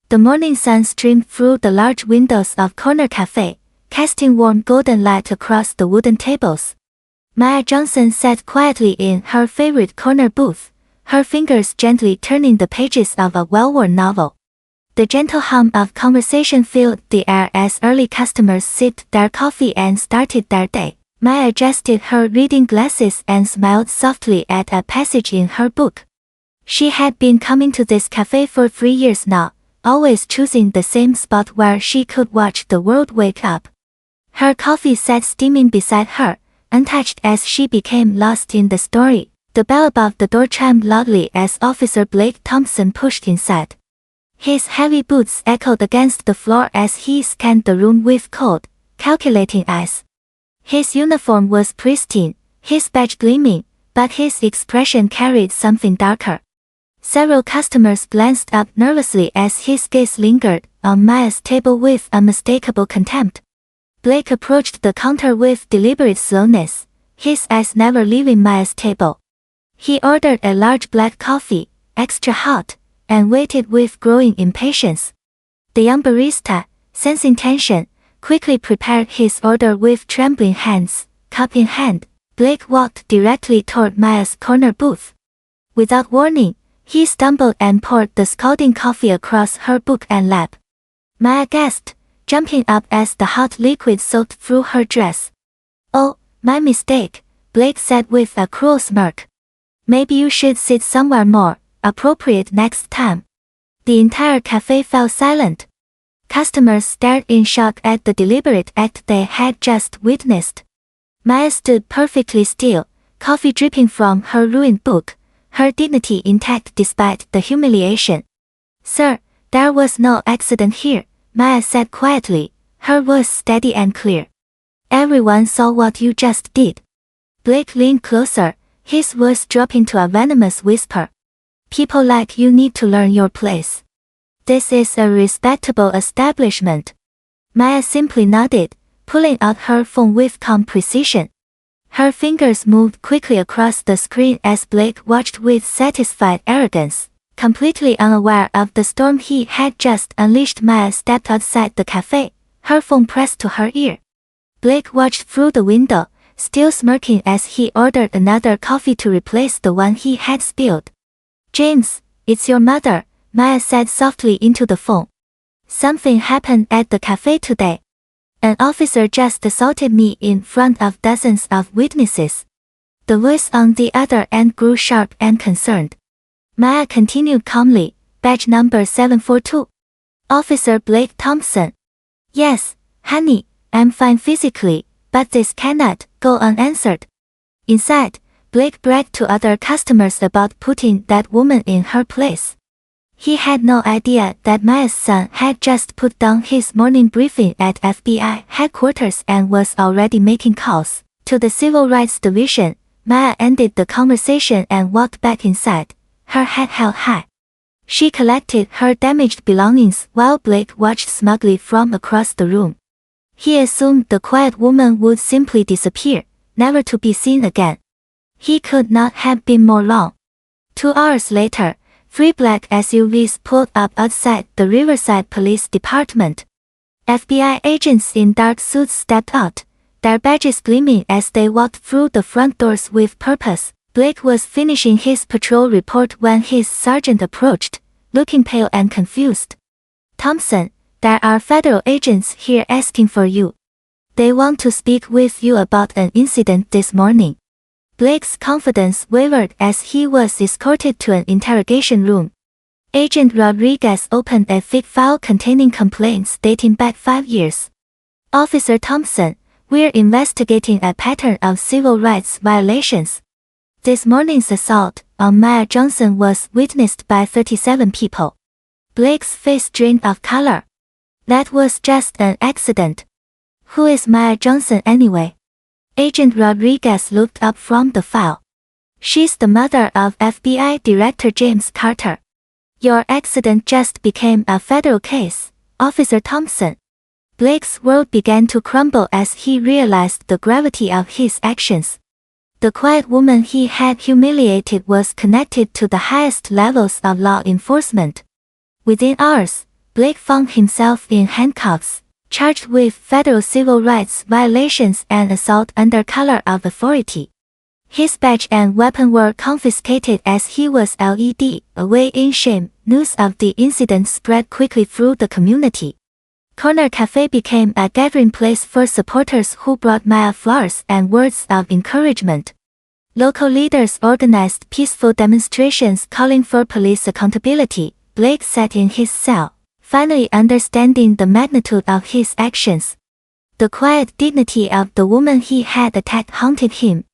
The morning sun streamed through the large windows of Corner Cafe, casting warm golden light across the wooden tables. Maya Johnson sat quietly in her favorite corner booth, her fingers gently turning the pages of a well-worn novel. The gentle hum of conversation filled the air as early customers sipped their coffee and started their day. Maya adjusted her reading glasses and smiled softly at a passage in her book. She had been coming to this cafe for 3 years now, always choosing the same spot where she could watch the world wake up. Her coffee sat steaming beside her, untouched as she became lost in the story. The bell above the door chimed loudly as Officer Blake Thompson pushed inside. His heavy boots echoed against the floor as he scanned the room with cold, calculating eyes. His uniform was pristine, his badge gleaming, but his expression carried something darker. Several customers glanced up nervously as his gaze lingered on Maya's table with unmistakable contempt. Blake approached the counter with deliberate slowness, his eyes never leaving Maya's table. He ordered a large black coffee, extra hot, and waited with growing impatience. The young barista, sensing tension, quickly prepared his order with trembling hands. Cup in hand, Blake walked directly toward Maya's corner booth. Without warning, he stumbled and poured the scalding coffee across her book and lap. Maya gasped, jumping up as the hot liquid soaked through her dress. "Oh, my mistake," Blake said with a cruel smirk. "Maybe you should sit somewhere more appropriate next time." The entire cafe fell silent. Customers stared in shock at the deliberate act they had just witnessed. Maya stood perfectly still, coffee dripping from her ruined book, her dignity intact despite the humiliation. "Sir, there was no accident here," Maya said quietly, her voice steady and clear. "Everyone saw what you just did." Blake leaned closer, his voice dropping to a venomous whisper. "People like you need to learn your place. This is a respectable establishment." Maya simply nodded, pulling out her phone with calm precision. Her fingers moved quickly across the screen as Blake watched with satisfied arrogance. Completely unaware of the storm he had just unleashed, Maya stepped outside the cafe, her phone pressed to her ear. Blake watched through the window, still smirking as he ordered another coffee to replace the one he had spilled. "James, it's your mother," Maya said softly into the phone. "Something happened at the cafe today. An officer just assaulted me in front of dozens of witnesses." The voice on the other end grew sharp and concerned. Maya continued calmly, "Badge number 742. Officer Blake Thompson." "Yes, honey, I'm fine physically, but this cannot go unanswered." Inside, Blake bragged to other customers about putting that woman in her place. He had no idea that Maya's son had just put down his morning briefing at FBI headquarters and was already making calls to the Civil Rights Division. Maya ended the conversation and walked back inside, her head held high. She collected her damaged belongings while Blake watched smugly from across the room. He assumed the quiet woman would simply disappear, never to be seen again. He could not have been more wrong. 2 hours later, 3 black SUVs pulled up outside the Riverside Police Department. FBI agents in dark suits stepped out, their badges gleaming as they walked through the front doors with purpose. Blake was finishing his patrol report when his sergeant approached, looking pale and confused. "Thompson, there are federal agents here asking for you. They want to speak with you about an incident this morning." Blake's confidence wavered as he was escorted to an interrogation room. Agent Rodriguez opened a thick file containing complaints dating back 5 years. "Officer Thompson, we're investigating a pattern of civil rights violations. This morning's assault on Maya Johnson was witnessed by 37 people." Blake's face drained of color. "That was just an accident. Who is Maya Johnson anyway?" Agent Rodriguez looked up from the file. "She's the mother of FBI Director James Carter. Your accident just became a federal case, Officer Thompson." Blake's world began to crumble as he realized the gravity of his actions. The quiet woman he had humiliated was connected to the highest levels of law enforcement. Within hours, Blake found himself in handcuffs, charged with federal civil rights violations and assault under color of authority. His badge and weapon were confiscated as he was led away in shame. News of the incident spread quickly through the community. Corner Cafe became a gathering place for supporters who brought Maya flowers and words of encouragement. Local leaders organized peaceful demonstrations calling for police accountability. Blake sat in his cell, finally understanding the magnitude of his actions. The quiet dignity of the woman he had attacked haunted him.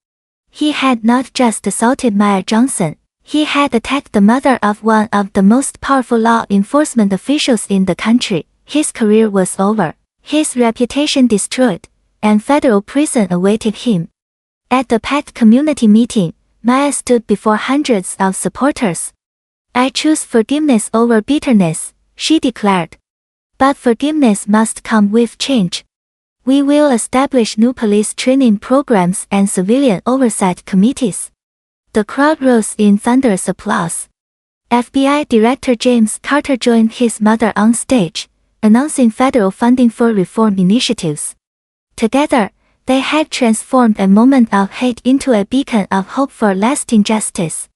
He had not just assaulted Maya Johnson, he had attacked the mother of one of the most powerful law enforcement officials in the country. His career was over, his reputation destroyed, and federal prison awaited him. At the packed community meeting, Maya stood before hundreds of supporters. "I choose forgiveness over bitterness," she declared. "But forgiveness must come with change. We will establish new police training programs and civilian oversight committees." The crowd rose in thunderous applause. FBI Director James Carter joined his mother on stage, announcing federal funding for reform initiatives. Together, they had transformed a moment of hate into a beacon of hope for lasting justice.